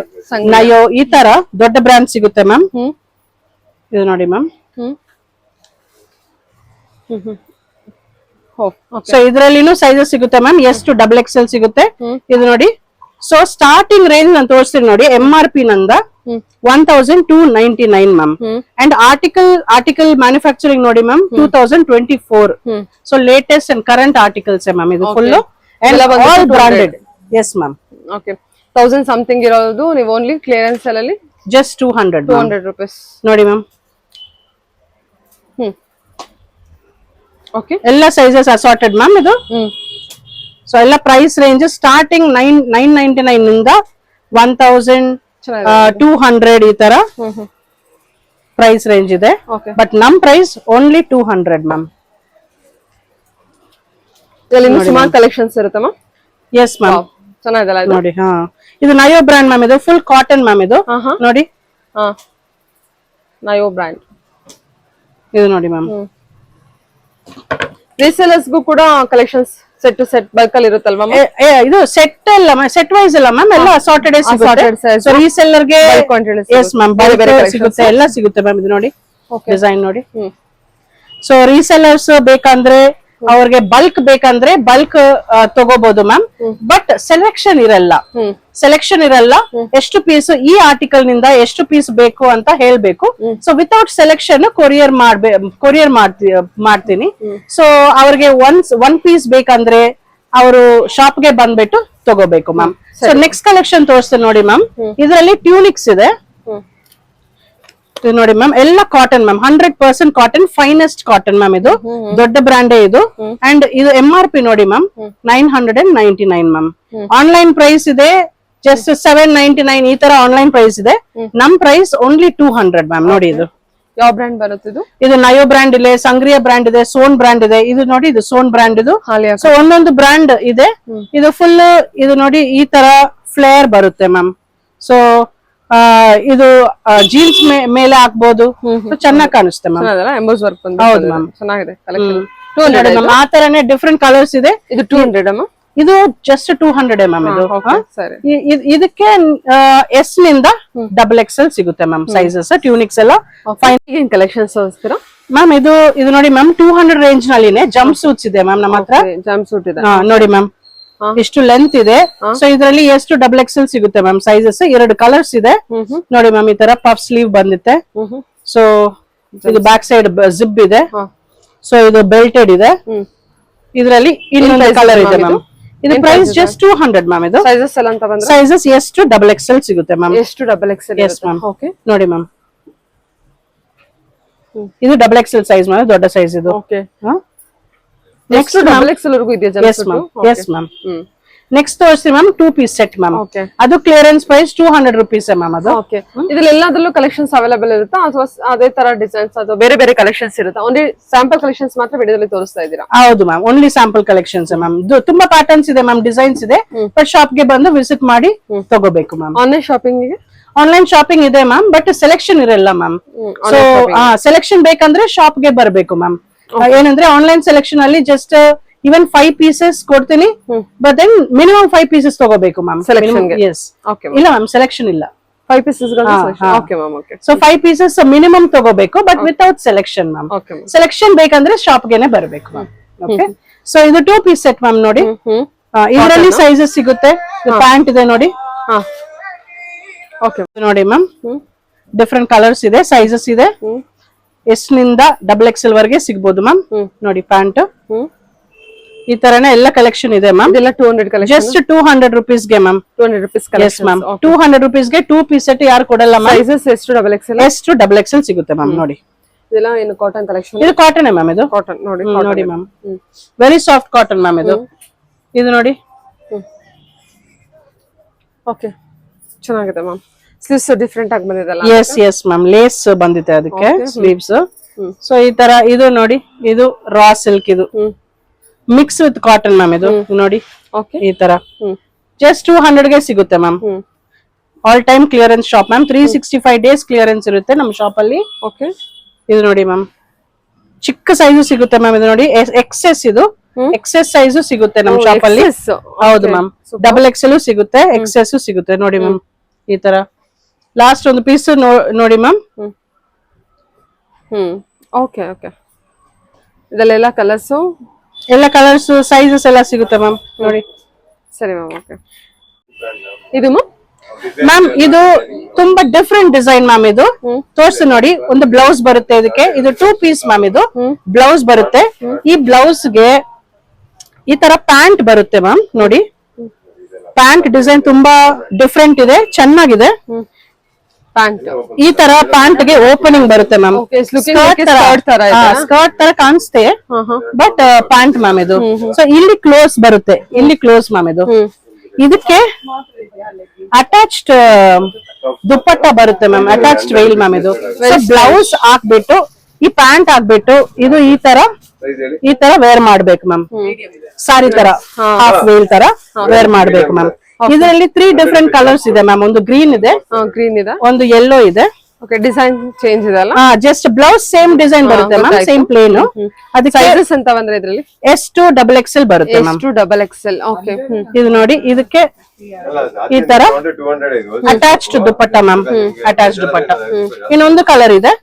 ನಯೋ, ಈ ತರ ದೊಡ್ಡ ಬ್ರ್ಯಾಂಡ್ ಸಿಗುತ್ತೆ ಮ್ಯಾಮ್. ಇದು ನೋಡಿ ಮ್ಯಾಮ್. ಸೊ ಇದ್ರಲ್ಲಿನೂ ಸೈಜಸ್ ಸಿಗುತ್ತೆ ಮ್ಯಾಮ್, ಎಷ್ಟು XXL ಸಿಗುತ್ತೆ. ಇದು ನೋಡಿ, ಸೊ ಸ್ಟಾರ್ಟಿಂಗ್ ರೇಂಜ್ ನಾನು ತೋರಿಸ್ತೀನಿ ನೋಡಿ. MRP ನಂದ 1299 ಮ್ಯಾಮ್, ಅಂಡ್ ಆರ್ಟಿಕಲ್ ಮ್ಯಾನುಫ್ಯಾಕ್ಚರಿಂಗ್ ನೋಡಿ ma'am 2024. So latest and current articles ma'am, ಇದು full all branded. Yes ma'am. Okay, 1000 something ಇರೋದು ನೀವು ಓನ್ಲಿ ಕ್ಲಿಯರೆನ್ಸ್ ಅಲ್ಲಿ ಜಸ್ಟ್ 200 rupees ನೋಡಿ ಮ್ಯಾಮ್. ಓಕೆ, ಎಲ್ಲ ಸೈಜಸ್ ಅಸಾರ್ಟೆಡ್ ಮ್ಯಾಮ್ ಇದು. ಸೊ ಎಲ್ಲ ಪ್ರೈಸ್ ರೇಂಜ್ ಸ್ಟಾರ್ಟಿಂಗ್ 999 ನಿಂದ 1200 ಈ ತರ ಪ್ರೈಸ್ ರೇಂಜ್ ಇದೆ, ಬಟ್ ನಮ್ ಪ್ರೈಸ್ ಓನ್ಲಿ 200 ಮ್ಯಾಮ್. ಇದರಲ್ಲಿ ಸುಮಾರು ಕಲೆಕ್ಷನ್ಸ್ ಇರುತ್ತೆ ಮ್ಯಾಮ್. ಎಸ್ ಮ್ಯಾಮ್, ಚೆನ್ನಾಗಿದಲ್ಲ ಇದು ನೋಡಿ. ಹಾ, ಇದು ನಯೋ ಬ್ರ್ಯಾಂಡ್ ಮ್ಯಾಮ್, ಇದು ಫುಲ್ ಕಾಟನ್ ಮ್ಯಾಮ್. ಇದು ನೋಡಿ, ನಯೋ ಬ್ರ್ಯಾಂಡ್ ಇದು ನೋಡಿ ಮ್ಯಾಮ್. ರೀಸೆಲರ್ಸ್ಗೂ ಕೂಡ collections set to set bulk ಅಲ್ಲಿ ಇರುತ್ತಲ್ವಾ? ಇದು ಸೆಟ್ ಅಲ್ಲ ಮ್ಯಾಮ್, ಸೆಟ್ ವೈಸ್ ಅಲ್ಲ ಮ್ಯಾಮ್, ಎಲ್ಲ ಅಸಾರ್ಟೆಡ್ ಸಿಗುತ್ತೆ. ಸೊ ರೀಸೆಲ್ಲರ್ ಗೆ ಎಸ್ ಮ್ಯಾಮ್, ಬೇರೆ ಸಿಗುತ್ತೆ, ಎಲ್ಲ ಸಿಗುತ್ತೆ ಮ್ಯಾಮ್. ಇದು ನೋಡಿ ಡಿಸೈನ್ ನೋಡಿ. ಸೊ ರೀಸೆಲ್ಲರ್ಸ್ ಬೇಕಂದ್ರೆ, ಅವ್ರಿಗೆ ಬಲ್ಕ್ ಬೇಕಂದ್ರೆ ಬಲ್ಕ್ ತಗೋಬಹುದು ಮ್ಯಾಮ್, ಬಟ್ ಸೆಲೆಕ್ಷನ್ ಇರಲ್ಲ. ಎಷ್ಟು ಪೀಸ್ ಈ ಆರ್ಟಿಕಲ್ ನಿಂದ ಎಷ್ಟು ಪೀಸ್ ಬೇಕು ಅಂತ ಹೇಳ್ಬೇಕು. ಸೊ ವಿತೌಟ್ ಸೆಲೆಕ್ಷನ್ ಕೊರಿಯರ್ ಮಾಡ್ತೀನಿ. ಸೊ ಅವ್ರಿಗೆ ಒನ್ ಪೀಸ್ ಬೇಕಂದ್ರೆ ಅವರು ಶಾಪ್ ಗೆ ಬಂದ್ಬಿಟ್ಟು ತಗೋಬೇಕು ಮ್ಯಾಮ್. ಸೊ ನೆಕ್ಸ್ಟ್ ಕಲೆಕ್ಷನ್ ತೋರಿಸ್ತೇನೆ ನೋಡಿ ಮ್ಯಾಮ್. ಇದರಲ್ಲಿ ಟ್ಯೂನಿಕ್ಸ್ ಇದೆ. ಇದು ನೋಡಿ ಮ್ಯಾಮ್, ಎಲ್ಲ cotton ma'am, 100% cotton, finest cotton ma'am. ಇದು ದೊಡ್ಡ ಬ್ರಾಂಡೇ ಇದು. ಅಂಡ್ ಇದು MRP ನೋಡಿ ಮ್ಯಾಮ್ 999 ಮ್ಯಾಮ್. ಆನ್ಲೈನ್ ಪ್ರೈಸ್ ಇದೆ ಜಸ್ಟ್ 799, ಈ ತರ ಆನ್ಲೈನ್ ಪ್ರೈಸ್ ಇದೆ. ನಮ್ ಪ್ರೈಸ್ ಓನ್ಲಿ 200 ಮ್ಯಾಮ್. ನೋಡಿ, ಇದು ಯಾವ ಬ್ರ್ಯಾಂಡ್ ಬರುತ್ತೆ? ಇದು ನಯೋ ಬ್ರ್ಯಾಂಡ್ ಇದೆ, ಸಂಗ್ರಿಯಾ ಬ್ರ್ಯಾಂಡ್ ಇದೆ, ಸೋನ್ ಬ್ರ್ಯಾಂಡ್ ಇದೆ. ಇದು ನೋಡಿ, ಇದು ಸೋನ್ ಬ್ರ್ಯಾಂಡ್. ಇದು ಸೊ ಒಂದೊಂದು ಬ್ರ್ಯಾಂಡ್ ಇದೆ. ಇದು ಫುಲ್ ಇದು ನೋಡಿ ಈ ತರ ಫ್ಲೇರ್ ಬರುತ್ತೆ ಮ್ಯಾಮ್. ಸೊ ಇದು ಜೀನ್ಸ್ ಮೇಲೆ ಹಾಕ್ಬೋದು, ಚೆನ್ನಾಗಿ ಕಾಣಿಸುತ್ತೆ ಮ್ಯಾಮ್. ಎಂಬೋಸ್ ವರ್ಕ್ ಹೌದು ಮ್ಯಾಮ್, ಚೆನ್ನಾಗಿದೆ ಕಲೆಕ್ಷನ್. 200 ಮ್ಯಾಮ್. ಆ ತರನೇ ಡಿಫ್ರೆಂಟ್ ಕಲರ್ಸ್ ಇದೆ. ಇದು 200 ಮ್ಯಾಮ್. ಇದು ಜಸ್ಟ್ 200 ಮ್ಯಾಮ್. ಇದು ಇದಕ್ಕೆ S ನಿಂದ XXL ಸಿಗುತ್ತೆ ಮ್ಯಾಮ್ ಸೈಜಸ್. ಟ್ಯೂನಿಕ್ಸ್ ಎಲ್ಲ ಫೈನ್ ಕಲೆಕ್ಷನ್ಸ್ ತೋರಿಸ್ತೀರಾ ಮ್ಯಾಮ್? ಇದು ನೋಡಿ ಮ್ಯಾಮ್, 200 ರೇಂಜ್ ನಲ್ಲಿನೇ ಜಂಪ್ ಸೂಟ್ಸ್ ಇದೆ ಮ್ಯಾಮ್ ನಮ್ಮ ಹತ್ರ. ಜಂಪ್ ಸೂಟ್ ಇದೆ ನೋಡಿ ಮ್ಯಾಮ್, ಇಷ್ಟು ಲೆಂತ್ ಇದೆ. ಸೊ ಇದರಲ್ಲಿ ಎಷ್ಟು XXL ಸಿಗುತ್ತೆ ಮ್ಯಾಮ್ ಸೈಜಸ್. 2 ಕಲರ್ಸ್ ಇದೆ ನೋಡಿ ಮ್ಯಾಮ್. ಈ ತರ ಪಫ್ ಸ್ಲೀವ್ ಬಂದಿತ್ತೆ. ಸೊ ಇದು ಬ್ಯಾಕ್ ಸೈಡ್ ಜಿಪ್ ಇದೆ. ಸೊ ಇದು ಬೆಲ್ಟೆಡ್ ಇದೆ. ಇದರಲ್ಲಿ ಇನ್ನೊಂದು ಕಲರ್ ಇದೆ ಮ್ಯಾಮ್. ಇದು ಪ್ರೈಸ್ ಜಸ್ಟ್ 200 ಮ್ಯಾಮ್. ಇದು ಸೈಜಸ್ ಎಲ್ಲ ಅಂತ ಬಂದ್ರೆ ಸೈಜಸ್ ಎಷ್ಟು XXL ಸಿಗುತ್ತೆ ಮ್ಯಾಮ್. ಎಷ್ಟು XXL? Yes ma'am. ಓಕೆ, ನೋಡಿ ಮ್ಯಾಮ್, ಇದು XXL ಸೈಜ್ ಮ್ಯಾಮ್, ದೊಡ್ಡ ಸೈಜ್ ಇದು. ಓಕೆ, ನೆಕ್ಸ್ಟ್ XXL ವರೆಗೂ ಇದೆಯಾ? Yes ma'am, S ma'am. Next ತೋರಿಸಿ ma'am 2 piece set ma'am. Okay. ಅದು ಕ್ಲಿಯರೆನ್ಸ್ ಪ್ರೈಸ್ 200 ರುಪೀಸ್ ಮ್ಯಾಮ್. ಅದು ಓಕೆ, ಇದ್ರಲ್ಲಿ ಎಲ್ಲದರಲ್ಲೂ ಕಲೆಕ್ಷನ್ಸ್ ಅವೈಲೇಬಲ್ ಇರುತ್ತಾ ಅಥವಾ ಅದೇ ತರ ಡಿಸೈನ್ಸ್ ಅಥವಾ ಬೇರೆ ಬೇರೆ ಕಲೆಕ್ಷನ್ಸ್ ಇರುತ್ತಾ? ಓನ್ಲಿ ಸ್ಯಾಂಪಲ್ ಕಲೆಕ್ಷನ್ಸ್ ಮಾತ್ರ ವಿಡಿಯೋದಲ್ಲಿ ತೋರಿಸ್ತಾ ಇದ್ದೀರಾ? ಹೌದು ma'am, only sample collections ma'am. ತುಂಬಾ ಪ್ಯಾಟರ್ನ್ಸ್ ಇದೆ ಮ್ಯಾಮ್, ಡಿಸೈನ್ಸ್ ಇದೆ. ಬಟ್ ಶಾಪ್ ಗೆ ಬಂದು ವಿಸಿಟ್ ಮಾಡಿ ತಗೋಬೇಕು ಮ್ಯಾಮ್. ಆನ್ಲೈನ್ ಶಾಪಿಂಗ್ ಗೆ ಆನ್ಲೈನ್ ಶಾಪಿಂಗ್ ಇದೆ ಮ್ಯಾಮ್, ಬಟ್ ಸೆಲೆಕ್ಷನ್ ಇರಲ್ಲ ಮ್ಯಾಮ್. ಸೊ ಸೆಲೆಕ್ಷನ್ ಬೇಕಂದ್ರೆ ಶಾಪ್ ಗೆ ಬರ್ಬೇಕು ಮ್ಯಾಮ್. ಏನಂದ್ರೆ ಆನ್ಲೈನ್ ಸೆಲೆಕ್ಷನ್ ಅಲ್ಲಿ ಜಸ್ಟ್ ಇವನ್ 5 ಪೀಸಸ್ ಕೊಡ್ತೀನಿ, ಬಟ್ ದೆನ್ ಮಿನಿಮಮ್ 5 ಪೀಸಸ್ ತಗೋಬೇಕು ಮ್ಯಾಮ್ Selection ಗೆ? ಎಸ್. ಓಕೆ, ಇಲ್ಲ ಮ್ಯಾಮ್, ಸೆಲೆಕ್ಷನ್ ಇಲ್ಲ. 5 pieces okay ma'am. Okay, so 5 pieces minimum ತಗೋಬೇಕು, but without selection ma'am. Okay ma'am. Selection ಬೇಕಂದ್ರೆ ಶಾಪ್ ಗೆನೆ ಬರ್ಬೇಕು ಮ್ಯಾಮ್. ಓಕೆ, ಸೊ ಇದು 2 ಪೀಸ್ ಸೆಟ್ ಮ್ಯಾಮ್. ನೋಡಿ ಇದರಲ್ಲಿ ಸೈಜಸ್ ಸಿಗುತ್ತೆ. ಪ್ಯಾಂಟ್ ಇದೆ ನೋಡಿ. ಹಾ, ಓಕೆ ನೋಡಿ ಮ್ಯಾಮ್, ಡಿಫ್ರೆಂಟ್ ಕಲರ್ಸ್ ಇದೆ, ಸೈಜಸ್ ಇದೆ. ಎಸ್ ನಿಂದ XXL ವರೆಗೆ ಸಿಗ್ಬೋದು ಮ್ಯಾಮ್. ನೋಡಿ ಪ್ಯಾಂಟ್ ಈ ತರನೇ ಎಲ್ಲ ಕಲೆಕ್ಷನ್ ಇದೆ ಮ್ಯಾಮ್. ಇದೆಲ್ಲ 200 ಕಲೆಕ್ಷನ್, ಜಸ್ಟ್ 200 ರುಪೀಸ್ ಗೆ ma'am. 200 rupees yes collection ma'am, 200 rupees ಗೆ 2 ಪೀಸ್ ಸೆಟ್ ಯಾರು ಕೊಡಲ್ಲ ಮ್ಯಾಮ್. ಸೈಜಸ್ ಎಷ್ಟು? XXL ಎಷ್ಟು XXL ಸಿಗುತ್ತೆ ಮ್ಯಾಮ್. ನೋಡಿ ಇದೆಲ್ಲ ಏನು ಕಾಟನ್ ಕಲೆಕ್ಷನ್? ಇದು ಕಾಟನ್ ಮ್ಯಾಮ್. ಇದು ಕಾಟನ್ ನೋಡಿ, ನೋಡಿ ma'am, very soft cotton ma'am. ಇದು ನೋಡಿ. ಓಕೆ, ಚೆನ್ನಾಗಿದೆ ಮ್ಯಾಮ್. ಸ್ಲೀವ್ಸ್ ಡಿಫ್ರೆಂಟ್ ಆಗಿ ಬಂದಿದೆಲ್ಲ. ಎಸ್ ಎಸ್ ಮ್ಯಾಮ್, ಲೇಸ್ ಬಂದಿದೆ ಅದಕ್ಕೆ ಸ್ಲೀವ್ಸ್. ಸೊ ಈ ತರ ಇದು ನೋಡಿ, ಇದು ರಾ ಸಿಲ್ಕ್, ಇದು ಮಿಕ್ಸ್ ವಿತ್ ಕಾಟನ್ ಮ್ಯಾಮ್. ಇದು ನೋಡಿ ಓಕೆ, ಈ ತರ ಜಸ್ಟ್ 200 ಗೆ ಸಿಗುತ್ತೆ ma'am. All time clearance shop ma'am. 365 days clearance ಇರುತ್ತೆ ನಮ್ಮ ಶಾಪ್ ಅಲ್ಲಿ. ಓಕೆ, ಇದು ನೋಡಿ ಮ್ಯಾಮ್, ಚಿಕ್ಕ ಸೈಜು ಸಿಗುತ್ತೆ ಮ್ಯಾಮ್. ಇದು ನೋಡಿ ಎಕ್ಸೆಸ್, ಇದು ಎಕ್ಸೆಸ್ ಸೈಜು ಸಿಗುತ್ತೆ ನಮ್ಮ ಶಾಪ್ ಅಲ್ಲಿ. ಹೌದು ಮ್ಯಾಮ್, XXL ಸಿಗುತ್ತೆ, ಎಕ್ಸೆಸ್ ಸಿಗುತ್ತೆ. ನೋಡಿ ಮ್ಯಾಮ್, ಈ ತರ ಲಾಸ್ಟ್ ಒಂದು ಪೀಸ್ ನೋಡಿ ಮ್ಯಾಮ್. ಓಕೆ ಓಕೆ, ಇದೆಲ್ಲ ಕಲರ್ಸ್, ಎಲ್ಲ ಕಲರ್ಸ್ ಸೈಜಸ್ ಎಲ್ಲ ಸಿಗುತ್ತೆ ಮ್ಯಾಮ್. ನೋಡಿ ಸರಿ ಮ್ಯಾಮ್. ಓಕೆ, ಇದು ಮ್ಯಾಮ್ ಇದು ತುಂಬಾ ಡಿಫ್ರೆಂಟ್ ಡಿಸೈನ್ ಮ್ಯಾಮ್. ಇದು ತೋರ್ಸಿ ನೋಡಿ. ಒಂದು ಬ್ಲೌಸ್ ಬರುತ್ತೆ ಇದಕ್ಕೆ. ಇದು 2 ಪೀಸ್ ಮ್ಯಾಮ್. ಇದು ಬ್ಲೌಸ್ ಬರುತ್ತೆ. ಈ ಬ್ಲೌಸ್ ಗೆ ಈ ತರ ಪ್ಯಾಂಟ್ ಬರುತ್ತೆ ಮ್ಯಾಮ್. ನೋಡಿ ಪ್ಯಾಂಟ್ ಡಿಸೈನ್ ತುಂಬಾ ಡಿಫ್ರೆಂಟ್ ಇದೆ, ಚೆನ್ನಾಗಿದೆ. ಪ್ಯಾಂಟ್ ಈ ತರ ಪ್ಯಾಂಟ್ ಗೆ ಓಪನಿಂಗ್ ಬರುತ್ತೆ ಮ್ಯಾಮ್. ಸ್ಕರ್ಟ್ ತರ ಕಾಣಿಸುತ್ತೆ, ಬಟ್ ಪ್ಯಾಂಟ್ ಮ್ಯಾಮ್ ಇದು. ಸೊ ಇಲ್ಲಿ ಕ್ಲೋಸ್ ಬರುತ್ತೆ, ಇಲ್ಲಿ ಕ್ಲೋಸ್ ಮ್ಯಾಮ್. ಇದು ಇದಕ್ಕೆ ಅಟ್ಯಾಚ್ಡ್ ದುಪ್ಪಟ್ಟ ಬರುತ್ತೆ ಮ್ಯಾಮ್, ಅಟ್ಯಾಚ್ಡ್ ವೇಲ್ ಮ್ಯಾಮ್. ಇದು ಬ್ಲೌಸ್ ಹಾಕ್ಬಿಟ್ಟು ಈ ಪ್ಯಾಂಟ್ ಹಾಕ್ಬಿಟ್ಟು ಇದು ಈ ತರ ವೇರ್ ಮಾಡ್ಬೇಕು ಮ್ಯಾಮ್. ಸಾರಿ ತರ ಹಾಫ್ ವೇಲ್ ತರ ವೇರ್ ಮಾಡ್ಬೇಕು ಮ್ಯಾಮ್. ಇದರಲ್ಲಿ 3 ಡಿಫ್ರೆಂಟ್ ಕಲರ್ಸ್ ಇದೆ ಮ್ಯಾಮ್. ಒಂದು ಗ್ರೀನ್ ಇದೆ, ಒಂದು ಯೆಲ್ಲೋ ಇದೆ. ಓಕೆ, ಡಿಸೈನ್ ಚೇಂಜ್ ಇದೆ ಅಲ್ಲ? ಜಸ್ಟ್ ಬ್ಲೌಸ್ ಸೇಮ್ ಡಿಸೈನ್ ಬರುತ್ತೆ ಮ್ಯಾಮ್, ಸೇಮ್ ಪ್ಲೇನ್. ಅದಕ್ಕೆ ಸೈಜಸ್ ಅಂತ ಬಂದ್ರೆ ಇದರಲ್ಲಿ S2 XXL ಬರುತ್ತೆ ಮ್ಯಾಮ್. S2 XXL. ಓಕೆ, ಇದು ನೋಡಿ, ಇದಕ್ಕೆ ಈ ತರ ಅಟ್ಯಾಚ್ಡ್ ದುಪ್ಪಟ್ಟ ಮ್ಯಾಮ್, ಅಟ್ಯಾಚ್ಡ್ ದುಪ್ಪಟ್ಟ. ಇನ್ನೊಂದು ಕಲರ್ ಇದೆ.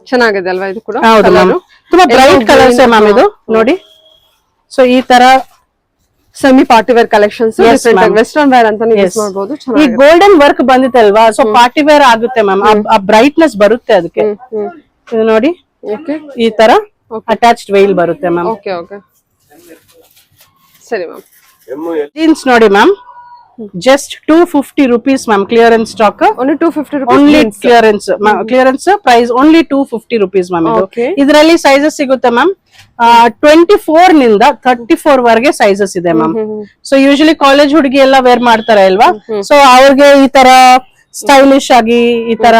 ಚೆನ್ನಾಗಿದೆ ಅಲ್ವಾ ಇದು ಕೂಡ? ಹೌದು ಮ್ಯಾಮ್, ತುಂಬಾ ಬ್ರೈಟ್ ಕಲರ್ಸ್ ಮ್ಯಾಮ್ ಇದು. ನೋಡಿ, ಸೊ ಈ ತರ semi party wear collections, western wear ಅಂತ ಯೂಸ್ ಮಾಡಬಹುದು. ಈ ಗೋಲ್ಡನ್ ವರ್ಕ್ ಬಂದಿತ್ತಲ್ವಾ, ಸೊ ಪಾರ್ಟಿ ವೇರ್ ಆಗುತ್ತೆ ಮ್ಯಾಮ್. ಆ ಬ್ರೈಟ್ನೆಸ್ ಬರುತ್ತೆ ಅದಕ್ಕೆ. ಇದು ನೋಡಿ, ಈ ತರ ಅಟ್ಯಾಚ್ಡ್ ವೇಲ್ ಬರುತ್ತೆ ಮ್ಯಾಮ್. ಓಕೆ ಓಕೆ, ಸರಿ ಮ್ಯಾಮ್. ಜೀನ್ಸ್ ನೋಡಿ ma'am, just 250 rupees ma'am. Clearance stock only 250 rupees. Only clearance price only 250 rupees ma'am. ಇದರಲ್ಲಿ ಸೈಜಸ್ ಸಿಗುತ್ತೆ ಮ್ಯಾಮ್. 24 ನಿಂದ 34 ವರೆಗೆ ಸೈಜಸ್ ಇದೆ ಮ್ಯಾಮ್. ಸೊ ಯೂಶಲಿ ಕಾಲೇಜ್ ಹುಡುಗಿ ಎಲ್ಲ ವೇರ್ ಮಾಡ್ತಾರೆ ಅಲ್ವಾ, ಸೊ ಅವ್ರಿಗೆ ಈ ತರ ಸ್ಟೈಲಿಶ್ ಆಗಿ ಈ ತರ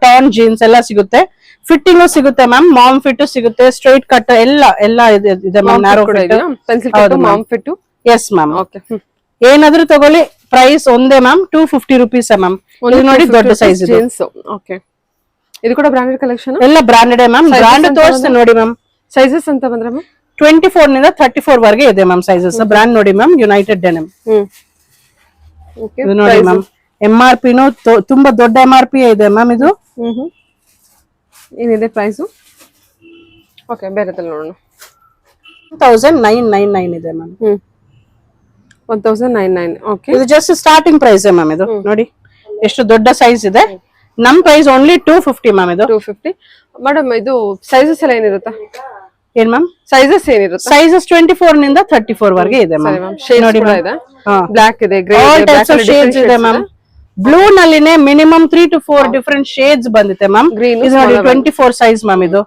ಟಾನ್ ಜೀನ್ಸ್ ಎಲ್ಲ ಸಿಗುತ್ತೆ. ಫಿಟ್ಟಿಂಗ್ ಸಿಗುತ್ತೆ ಮ್ಯಾಮ್, ಮಾಮ್ ಫಿಟ್ ಸಿಗುತ್ತೆ, ಸ್ಟ್ರೈಟ್ ಕಟ್ ಎಲ್ಲ ಇದೆ ma'am. Narrow fit, mom fit. Yes ma'am. Okay, ಏನಾದ್ರೂ ತಗೊಳ್ಳಿ, ಪ್ರೈಸ್ ಒಂದೇ ಮ್ಯಾಮ್, 250 rupees ಮ್ಯಾಮ್. ಇದು ನೋಡಿ, ದೊಡ್ಡ ಸೈಜ್ ಇದೆ. ಓಕೆ, ಇದು ಕೂಡ ಬ್ರಾಂಡೆಡ್ ಕಲೆಕ್ಷನ್, ಎಲ್ಲ ಬ್ರಾಂಡೆಡ್ ಮ್ಯಾಮ್. ಬ್ರಾಂಡ್ ತೋರಿಸ್ತೇನೆ ನೋಡಿ ಮ್ಯಾಮ್. ಸೈಜಸ್ ಅಂತ ಬಂದ್ರೆ ಮ್ಯಾಮ್ 24 ನಿಂದ 34 ವರೆಗೆ ಇದೆ ಮ್ಯಾಮ್ ಸೈಜಸ್. ಬ್ರಾಂಡ್ ನೋಡಿ ಮ್ಯಾಮ್, ಯುನೈಟೆಡ್ ಡೆನಿಮ್. ಇದು ನೋಡಿ ಮ್ಯಾಮ್, MRP ತುಂಬಾ ದೊಡ್ಡ MRP ಇದೆ ಮ್ಯಾಮ್. ಇದು ಏನಿದೆ ಪ್ರೈಸ್? ಓಕೆ, ಬೇರೆ ನೋಡೋಣ. 1999 ಇದೆ ಮ್ಯಾಮ್. 1999. ಓಕೆ, ಇದು ಜಸ್ಟ್ ಸ್ಟಾರ್ಟಿಂಗ್ ಪ್ರೈಸ್ ಮ್ಯಾಮ್. ಇದು ನೋಡಿ ಎಷ್ಟು ದೊಡ್ಡ ಸೈಜ್ ಇದೆ. ನಮ್ ಪ್ರೈಸ್ ಓನ್ಲಿ 250 ಮ್ಯಾಮ್. ಇದು 250. ಮೇಡಮ್, ಇದು ಸೈಜಸ್ ಎಲ್ಲ ಏನಿರುತ್ತೆ? ಏನ್ ಮ್ಯಾಮ್ ಸೈಜಸ್ ಏನಿರುತ್ತೆ? ಸೈಜಸ್ 24 ನಿಂದ 34 ವರೆಗೆ ಇದೆ ಮ್ಯಾಮ್. ನೋಡಿ ಇದೆ, ಬ್ಲಾಕ್ ಇದೆ, ಗ್ರೇ ಶೇಡ್ಸ್ ಇದೆ ಮ್ಯಾಮ್. ಬ್ಲೂ ನಲ್ಲಿನೇ ಮಿನಿಮಮ್ 3 to 4 ಡಿಫರೆಂಟ್ ಶೇಡ್ಸ್ ಬಂದಿದೆ ಮ್ಯಾಮ್. ಇದು ನೋಡಿ 24 ಸೈಜ್ ಮ್ಯಾಮ್. ಇದು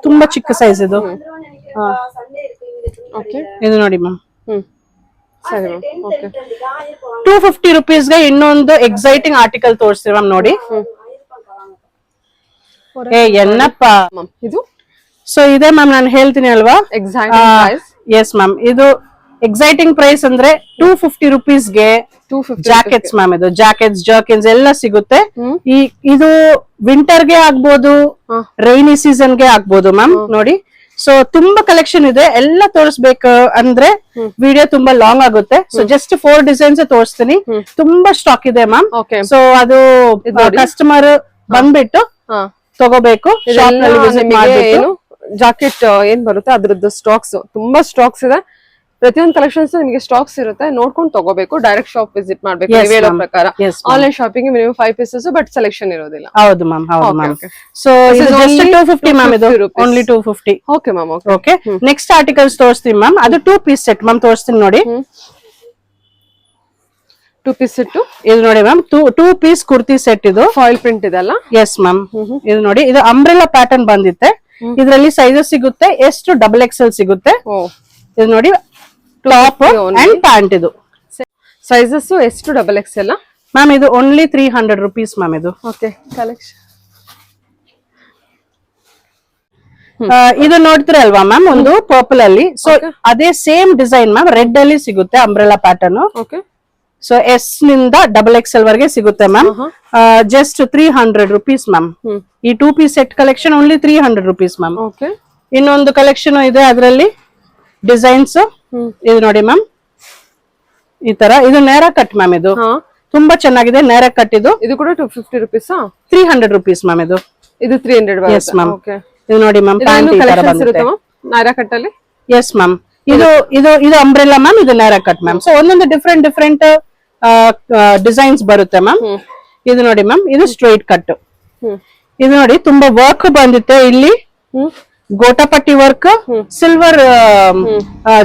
ತುಂಬಾ ಚಿಕ್ಕ ಸೈಜ್ ಇದು. ಓಕೆ ಇದು ನೋಡಿ ಮ್ಯಾಮ್ ಸರಿ ಮ್ಯಾಮ್. ಓಕೆ 250 ರುಪೀಸ್ಗೆ ಇನ್ನೊಂದು ಎಕ್ಸೈಟಿಂಗ್ ಆರ್ಟಿಕಲ್ ತೋರಿಸ್ತೀವಿ ಮ್ಯಾಮ್ ನೋಡಿ. ಏ ಎನ್ನಪ್ಪ. ಮ್ಯಾಮ್ ಇದು ಸೊ ಇದೆ ಮ್ಯಾಮ್ ನಾನು ಹೇಳ್ತೀನಿ ಅಲ್ವಾ. ಎಕ್ಸಾಕ್ಟ್ ಪ್ರೈಸ್ ಎಸ್ ಮ್ಯಾಮ್, ಇದು ಎಕ್ಸೈಟಿಂಗ್ ಪ್ರೈಸ್ ಅಂದ್ರೆ 250 ರುಪೀಸ್ಗೆ 250 ಜಾಕೆಟ್ಸ್ ಮ್ಯಾಮ್. ಇದು ಜಾಕೆಟ್ಸ್ ಜರ್ಕಿನ್ಸ್ ಎಲ್ಲ ಸಿಗುತ್ತೆ. ಇದು ವಿಂಟರ್ ಗೆ ಆಗ್ಬೋದು, ರೈನಿ ಸೀಸನ್ ಗೆ ಆಗ್ಬೋದು ಮ್ಯಾಮ್. ನೋಡಿ, ಸೊ ತುಂಬಾ ಕಲೆಕ್ಷನ್ ಇದೆ. ಎಲ್ಲ ತೋರಿಸ್ಬೇಕು ಅಂದ್ರೆ ವಿಡಿಯೋ ತುಂಬಾ ಲಾಂಗ್ ಆಗುತ್ತೆ. ಸೊ ಜಸ್ಟ್ 4 ಡಿಸೈನ್ಸ್ ತೋರಿಸ್ತೀನಿ. ತುಂಬಾ ಸ್ಟಾಕ್ ಇದೆ ಮ್ಯಾಮ್. ಓಕೆ ಸೊ ಅದು ಕಸ್ಟಮರ್ ಬಂದ್ಬಿಟ್ಟು ತಗೋಬೇಕು. ಶಾಪ್ ನಲ್ಲಿ ವಿಸಿಟ್ ಮಾಡ್ಬಿಟ್ಟು ಜಾಕೆಟ್ ಏನ್ ಬರುತ್ತೆ ಅದ್ರದ್ದು ಸ್ಟಾಕ್ಸ್ ತುಂಬಾ ಸ್ಟಾಕ್ಸ್ ಇದೆ. ಪ್ರತಿಯೊಂದು ಕಲೆಕ್ಷನ್ಸ್ ನಿಮಗೆ ಸ್ಟಾಕ್ಸ್ ಇರುತ್ತೆ, ನೋಡ್ಕೊಂಡು ತಗೋಬೇಕು. ಡೈರೆಕ್ಟ್ ಶಾಪ್ ವಿಸಿಟ್ ಮಾಡ್ಬೇಕು. ನೀವು ಹೇಳೋ ಪ್ರಕಾರ online shopping minimum 5 pieces but selection ಇರೋದಿಲ್ಲ. ಹೌದು ಮ್ಯಾಮ್, ಹೌದು ಮ್ಯಾಮ್. So just 250 ma'am. ಇದು only 250. Okay ma'am. Okay, next articles ತೋರಿಸ್ತೀನಿ ಮ್ಯಾಮ್. ಅದು 2 ಪೀಸ್ ಸೆಟ್ ಮ್ಯಾಮ್. ತೋರಿಸ್ತೀನಿ ನೋಡಿ. 2 ಪೀಸ್ ಸೆಟ್. ಇದು ನೋಡಿ ಮ್ಯಾಮ್, 2 ಪೀಸ್ ಕುರ್ತಿ ಸೆಟ್. ಇದು ಫಾಯಿಲ್ ಪ್ರಿಂಟ್ ಇದೆ ಅಲ್ಲ? Yes ma'am. ಇದು ನೋಡಿ, ಇದು ಅಂಬ್ರೆಲಾ ಪ್ಯಾಟರ್ನ್ ಬಂದಿತ್ತೆ. ಇದರಲ್ಲಿ ಸೈಜಸ್ ಸಿಗುತ್ತೆ. ಎಷ್ಟು ಡಬಲ್ ಎಕ್ಸೆಲ್ ಸಿಗುತ್ತೆ. ಇದು ನೋಡಿ, ಟಾಪ್ ಅಂಡ್ ಪ್ಯಾಂಟ್. ಇದು ಸೈಜಸ್ ಎಷ್ಟು ಡಬಲ್ ಎಕ್ಸೆಲ್ ಮ್ಯಾಮ್. ಇದು ಓನ್ಲಿ 300 ರುಪೀಸ್ ಮ್ಯಾಮ್. ಇದು ಓಕೆ ಕಲೆಕ್ಷನ್. ಇದು ನೋಡ್ತಿರಲ್ವಾ ಮ್ಯಾಮ್, ಒಂದು ಪರ್ಪಲ್ ಅಲ್ಲಿ. ಸೊ ಅದೇ ಸೇಮ್ ಡಿಸೈನ್ ಮ್ಯಾಮ್ ರೆಡ್ ಅಲ್ಲಿ ಸಿಗುತ್ತೆ, umbrella pattern. Okay. So S ನಿಂದ ಡಬಲ್ ಎಕ್ಸೆಲ್ ವರೆಗೆ ಸಿಗುತ್ತೆ ಮ್ಯಾಮ್. Just 300 rupees ma'am. ಈ 2 piece set collection only 300 rupees ma'am. Okay. ಇನ್ನೊಂದು ಕಲೆಕ್ಷನ್ ಇದೆ, ಅದರಲ್ಲಿ ಡಿಸೈನ್ಸ್. ಇದು ನೋಡಿ ಮ್ಯಾಮ್, ಈ ತರ. ಇದು ನೇರ ಕಟ್ ಮ್ಯಾಮ್. ಇದು ತುಂಬಾ ಚೆನ್ನಾಗಿದೆ, ನೇರ ಕಟ್. ಇದು ಕೂಡ 250 ರುಪೀಸ್. 300 rupees ma'am. ಇದು 300. S ma'am. ಇದು ನೋಡಿ ಮ್ಯಾಮ್, ಪ್ಯಾಂಟ್ ಈ ತರ ಬರುತ್ತೆ ನೈರಾ ಕಟ್ ಅಲ್ಲಿ. S ma'am. ಇದು ಅಂಬ್ರೆಲಾ ಮ್ಯಾಮ್. ಇದು ನೇರ ಕಟ್ ಮ್ಯಾಮ್. ಸೊ ಒಂದೊಂದು ಡಿಫ್ರೆಂಟ್ ಡಿಸೈನ್ಸ್ ಬರುತ್ತೆ ಮ್ಯಾಮ್. ಇದು ನೋಡಿ ಮ್ಯಾಮ್, ಇದು ಸ್ಟ್ರೈಟ್ ಕಟ್. ಇದು ನೋಡಿ, ತುಂಬಾ ವರ್ಕ್ ಬಂದಿತ್ತೆ. ಇಲ್ಲಿ ಗೋಟಪಟ್ಟಿ ವರ್ಕ್, ಸಿಲ್ವರ್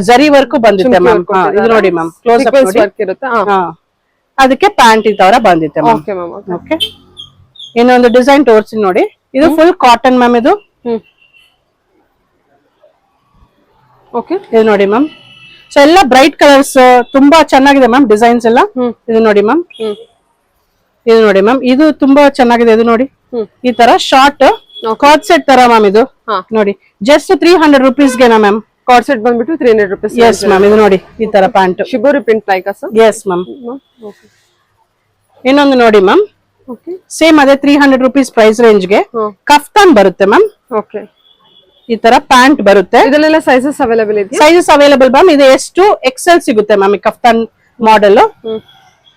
ಜರಿ ವರ್ಕ್ ಬಂದಿತ್ತೆ ಮ್ಯಾಮ್. ಇದು ನೋಡಿ ಮ್ಯಾಮ್, ಕ್ಲೋಸ್ ಅಪ್ ನೋಡಿ. ಅದಕ್ಕೆ ಪ್ಯಾಂಟ್ ಈ ತರ ಬಂದಿತ್ತೆ ಮ್ಯಾಮ್. ಓಕೆ. ಇನ್ನೊಂದು ಡಿಸೈನ್ ತೋರಿಸಿ ನೋಡಿ. ಇದು ಫುಲ್ ಕಾಟನ್ ಮ್ಯಾಮ್. ಇದು ಓಕೆ. ಇದು ನೋಡಿ ಮ್ಯಾಮ್. ಸೊ ಎಲ್ಲ ಬ್ರೈಟ್ ಕಲರ್ಸ್, ತುಂಬಾ ಚೆನ್ನಾಗಿದೆ ಮ್ಯಾಮ್ ಡಿಸೈನ್ಸ್ ಎಲ್ಲ. ಇದು ನೋಡಿ ಮ್ಯಾಮ್. ಇದು ನೋಡಿ ಮ್ಯಾಮ್, ಇದು ತುಂಬಾ ಚೆನ್ನಾಗಿದೆ. ಇದು ನೋಡಿ, ಈ ತರ ಶಾರ್ಟ್ ಕಾರ್ಡ್ ಸೆಟ್ ತರ ಮ್ಯಾಮ್. ಇದು ನೋಡಿ, ಜಸ್ಟ್ 300 ರುಪೀಸ್ಗೆ ಮ್ಯಾಮ್. ಕಾರ್ಡ್ ಸೆಟ್ ಬಂದ್ಬಿಟ್ಟು 300 ರುಪೀಸ್. S ma'am. ಇದು ನೋಡಿ, ಈ ತರ pant. Shibori print like sir. Yes ma'am. ಇನ್ನೊಂದು ನೋಡಿ ಮ್ಯಾಮ್, ಸೇಮ್ ಅದೇ 300 ರುಪೀಸ್ ಪ್ರೈಸ್ ರೇಂಜ್ಗೆ ಕಫ್ತಾನ್ ಬರುತ್ತೆ ಮ್ಯಾಮ್. ಓಕೆ. ಈ ತರ ಪ್ಯಾಂಟ್ ಬರುತ್ತೆ. ಇದೆಲ್ಲ ಸೈಜಸ್ ಅವೈಲೇಬಲ್ ಇದೆ. Sizes available ma'am. ಇದು ಎಷ್ಟು ಎಕ್ಸೆಲ್ ಸಿಗುತ್ತೆ ಮ್ಯಾಮ್. ಈ ಕಫ್ತಾನ್ ಮಾಡೆಲ್.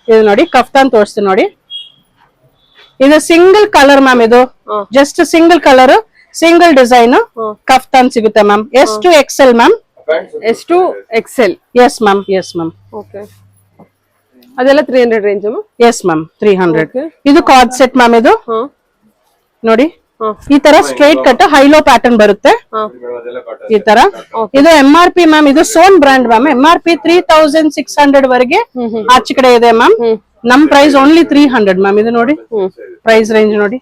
ಇದು ನೋಡಿ, ಕಫ್ತಾನ್ ತೋರಿಸ್ತೀನಿ ನೋಡಿ. ಇದು ಸಿಂಗಲ್ ಕಲರ್ ಮ್ಯಾಮ್. ಇದು just single colour, single design kaftan ಸಿಗುತ್ತೆ ಮ್ಯಾಮ್. ಎಷ್ಟು ಎಕ್ಸೆಲ್ ಮ್ಯಾಮ್. ಎಷ್ಟು XL. S ma'am. S ma'am. Okay. ಅದೆಲ್ಲ 300 ರೇಂಜ್ ಮ್ಯಾಮ್. Yes ma'am, 300. ಇದು ಕಾರ್ಡ್ ಸೆಟ್ ಮ್ಯಾಮ್. ಇದು ನೋಡಿ, ಈ ತರ ಸ್ಟ್ರೈಟ್ ಕಟ್ ಹೈಲೋ ಪ್ಯಾಟರ್ನ್ ಬರುತ್ತೆ ಈ ತರ. ಇದು MRP ಮ್ಯಾಮ್. ಇದು ಸೋನ್ ಬ್ರ್ಯಾಂಡ್ ಮ್ಯಾಮ್. MRP 3600 ವರೆಗೆ ಆಚೆ ಕಡೆ ಇದೆ ಮ್ಯಾಮ್. ನಮ್ ಪ್ರೈಸ್ ಓನ್ಲಿ 300 ಮ್ಯಾಮ್. ಇದು ನೋಡಿ, ಪ್ರೈಸ್ ರೇಂಜ್ ನೋಡಿ.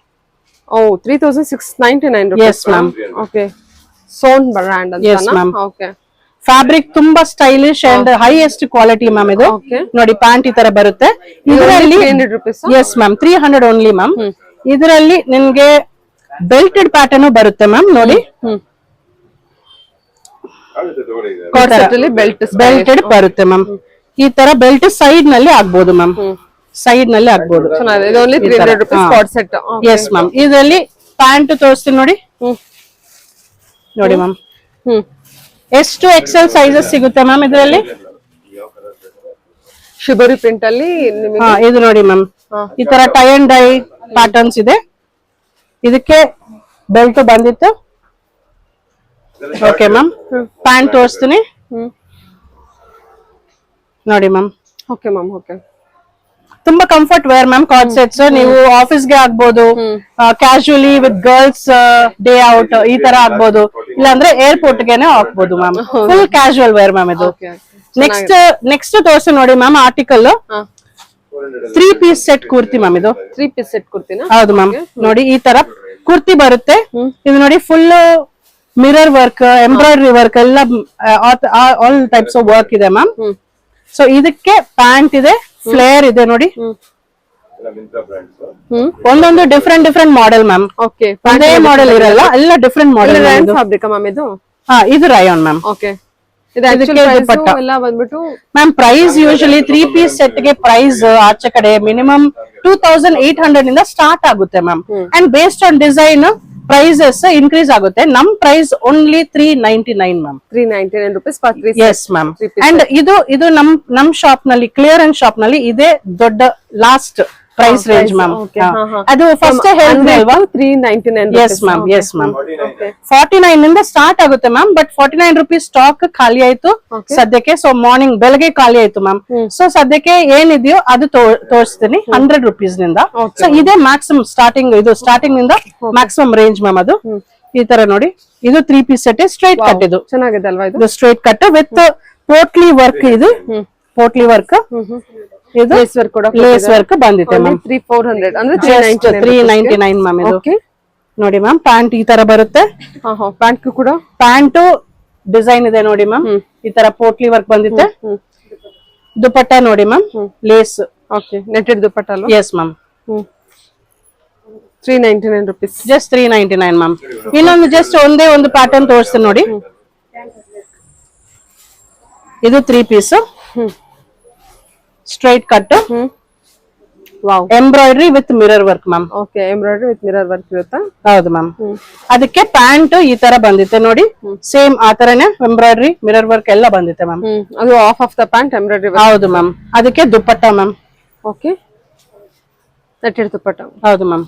3699 rupees. Yes ma'am. ಓಕೆ. ಸೋನ್ ಬ್ರ್ಯಾಂಡ್ ಅಂತ. S ma'am. ಓಕೆ. ಫ್ಯಾಬ್ರಿಕ್ ತುಂಬಾ stylish and highest quality ma'am. ಇದು ನೋಡಿ, ಪ್ಯಾಂಟ್ ಈ ತರ ಬರುತ್ತೆ. ಇದರಲ್ಲಿ 300 rupees. Yes ma'am, 300 only ma'am. ಇದರಲ್ಲಿ ನಿಮ್ಗೆ ಬೆಲ್ಟೆಡ್ ಪ್ಯಾಟರ್ನ್ ಬರುತ್ತೆ ಮ್ಯಾಮ್. ನೋಡಿ, ಬೆಲ್ಟೆಡ್ ಬರುತ್ತೆ ಮ್ಯಾಮ್. ಈ ತರ ಬೆಲ್ಟ್ ಸೈಡ್ ನಲ್ಲಿ ಆಗ್ಬೋದು ಮ್ಯಾಮ್. ಸೈಡ್ ನಲ್ಲಿ ಆಗ್ಬೋದು. ಇದು only 300 rupees card set. Yes ma'am. ಇದರಲ್ಲಿ ಪ್ಯಾಂಟ್ ತೋರಿಸ್ತೀನಿ ನೋಡಿ. ನೋಡಿ ಮ್ಯಾಮ್, ಎಷ್ಟು ಎಕ್ಸೆಲ್ ಸೈಜಸ್ ಸಿಗುತ್ತೆ ಮ್ಯಾಮ್ ಇದರಲ್ಲಿ. ಶಿಬೋರಿ ಪ್ರಿಂಟ್ ಅಲ್ಲಿ ನಿಮಗೆ. ಇದು ನೋಡಿ ಮ್ಯಾಮ್, ಈ ತರ ಟೈ ಅಂಡ್ ಡೈ ಪ್ಯಾಟರ್ನ್ಸ್ ಇದೆ. ಇದಕ್ಕೆ ಬೆಲ್ಟ್ ಬಂದಿತ್ತು. Okay ma'am. ಪ್ಯಾಂಟ್ ತೋರಿಸ್ತೀನಿ ನೋಡಿ ಮ್ಯಾಮ್. Okay ma'am. ಓಕೆ. ತುಂಬಾ comfort wear ma'am. Coord sets ನೀವು ಆಫೀಸ್ಗೆ ಆಗ್ಬೋದು, casually with girls day out ಈ ತರ ಆಗ್ಬೋದು, ಇಲ್ಲಾಂದ್ರೆ ಏರ್ಪೋರ್ಟ್ ಗೆನೆ ಹಾಕ್ಬೋದು ma'am. Full casual wear ma'am ಇದು. ನೆಕ್ಸ್ಟ್ ತೋರಿಸಿ ನೋಡಿ ma'am article. 3 piece set kurti ma'am. ಇದು 3 ಪೀಸ್ ಸೆಟ್ ಕುರ್ತಿನಾ? ಹೌದು ಮ್ಯಾಮ್. ನೋಡಿ, ಈ ತರ ಕುರ್ತಿ ಬರುತ್ತೆ. ಇದು ನೋಡಿ, full mirror work, embroidery work ಎಲ್ಲ ಆಲ್ ಟೈಪ್ಸ್ ಆಫ್ ವರ್ಕ್ ಇದೆ ಮ್ಯಾಮ್. ಸೊ ಇದಕ್ಕೆ ಪ್ಯಾಂಟ್ ಇದೆ, ಫ್ಲೇರ್ ಇದೆ ನೋಡಿ, ಒಂದೊಂದು ಡಿಫ್ರೆಂಟ್ ಮಾಡೆಲ್ ಮ್ಯಾಮ್. ಓಕೆ, ಒಂದೇ ಮಾಡೆಲ್ ಇರಲ್ಲ, ಎಲ್ಲ ಡಿಫ್ರೆಂಟ್ ಮಾಡೆಲ್. ಫ್ಯಾಬ್ರಿಕ್ ಮ್ಯಾಮ್ ಇದು? ಇದು ರಯಾನ್ ಮ್ಯಾಮ್. ಓಕೆ, ದುಪಟ್ಟ ಎಲ್ಲ ಬಂದ್ಬಿಟ್ಟು ma'am price usually 3 piece set ಗೆ ಪ್ರೈಸ್ ಆಚೆ ಕಡೆ ಮಿನಿಮಮ್ 2800 ಇಂದ ಸ್ಟಾರ್ಟ್ ಆಗುತ್ತೆ ma'am. And based on design prices increase ಆಗುತ್ತೆ. ನಮ್ price only 399 ma'am. 399 rupees per 3 S ma'am. And ಇದು ನಮ್ ಶಾಪ್ ನಲ್ಲಿ, ಕ್ಲಿಯರೆನ್ಸ್ ಶಾಪ್ ನಲ್ಲಿ ಇದೆ ದೊಡ್ಡ ಲಾಸ್ಟ್ ಪ್ರೈಸ್ ರೇಂಜ್ ಮ್ಯಾಮ್. ಅದು ಫಸ್ಟ್ ಹೇಳಿದ್ವಿ ಅಲ್ವಾ, 399. S ma'am, yes ma'am. 49 ಇಂದ ಸ್ಟಾರ್ಟ್ ಆಗುತ್ತೆ ಮ್ಯಾಮ್. ಬಟ್ 49 ರುಪೀಸ್ ಸ್ಟಾಕ್ ಖಾಲಿ ಆಯ್ತು ಸದ್ಯಕ್ಕೆ. ಸೊ ಮಾರ್ನಿಂಗ್ ಬೆಳಗ್ಗೆ ಖಾಲಿ ಆಯ್ತು ಮ್ಯಾಮ್. ಸೊ ಸದ್ಯಕ್ಕೆ ಏನಿದೆಯೋ ಅದು ತೋರಿಸ್ತೀನಿ 100 ರುಪೀಸ್ ನಿಂದ. ಸೊ ಇದೇ ಮ್ಯಾಕ್ಸಿಮಮ್ ಸ್ಟಾರ್ಟಿಂಗ್, ಇದು ಸ್ಟಾರ್ಟಿಂಗ್ ನಿಂದ ಮ್ಯಾಕ್ಸಿಮಮ್ ರೇಂಜ್ ಮ್ಯಾಮ್. ಅದು ಈ ತರ ನೋಡಿ, ಇದು 3 ಪೀಸ್ ಸೆಟ್ ಸ್ಟ್ರೈಟ್ ಕಟ್. ಇದು ಚೆನ್ನಾಗಿದೆ ಅಲ್ವಾ? ಇದು straight cut with potli work. ಇದು ಪೋಟ್ಲಿ ವರ್ಕ್, ಇದು ಲೇಸ್ ವರ್ಕ್ ಬಂದಿದೆ ಮ್ಯಾಮ್. 400 ಅಂದ್ರೆ 399 ಮ್ಯಾಮ್. ಇದು ನೋಡಿ ಮ್ಯಾಮ್, ಪ್ಯಾಂಟ್ ಈ ತರ ಬರುತ್ತೆ. ಪ್ಯಾಂಟ್ ಕೂಡ ಪ್ಯಾಂಟ್ ಡಿಸೈನ್ ಇದೆ ನೋಡಿ ಮ್ಯಾಮ್, ಈ ತರ ಪೋಟ್ಲಿ ವರ್ಕ್ ಬಂದಿದೆ. ದುಪಟ್ಟ ನೋಡಿ ma'am, lace. Okay, netted dupatta ಅಲ್ವಾ? Yes ma'am. 399 rupees. Just 399 ma'am. ಇನ್ನೊಂದು ಜಸ್ಟ್ ಒಂದೇ ಒಂದು ಪ್ಯಾಟರ್ನ್ ತೋರಿಸ್ತೀನಿ ನೋಡಿ. ಇದು 3 piece straight cut, wow, embroidery with mirror work ma'am. Okay, embroidery with mirror work ಇರುತ್ತಾ? ಹೌದು ಮ್ಯಾಮ್. ಅದಕ್ಕೆ ಪ್ಯಾಂಟ್ ಈ ತರ ಬಂದಿತ್ತೆ ನೋಡಿ, ಸೇಮ್ ಆ ತರನೇ ಎಂಬ್ರಾಯ್ಡರಿ ಮಿರರ್ ವರ್ಕ್ ಎಲ್ಲ ಬಂದಿತ್ತೆ ಮ್ಯಾಮ್. ಅದು ಆಫ್ ದ ಪ್ಯಾಂಟ್ ಎಂಬ್ರಾಯ್ಡರಿ. ಹೌದು ಮ್ಯಾಮ್. ಅದಕ್ಕೆ dupatta ma'am. Okay, netted dupatta. ಹೌದು ಮ್ಯಾಮ್.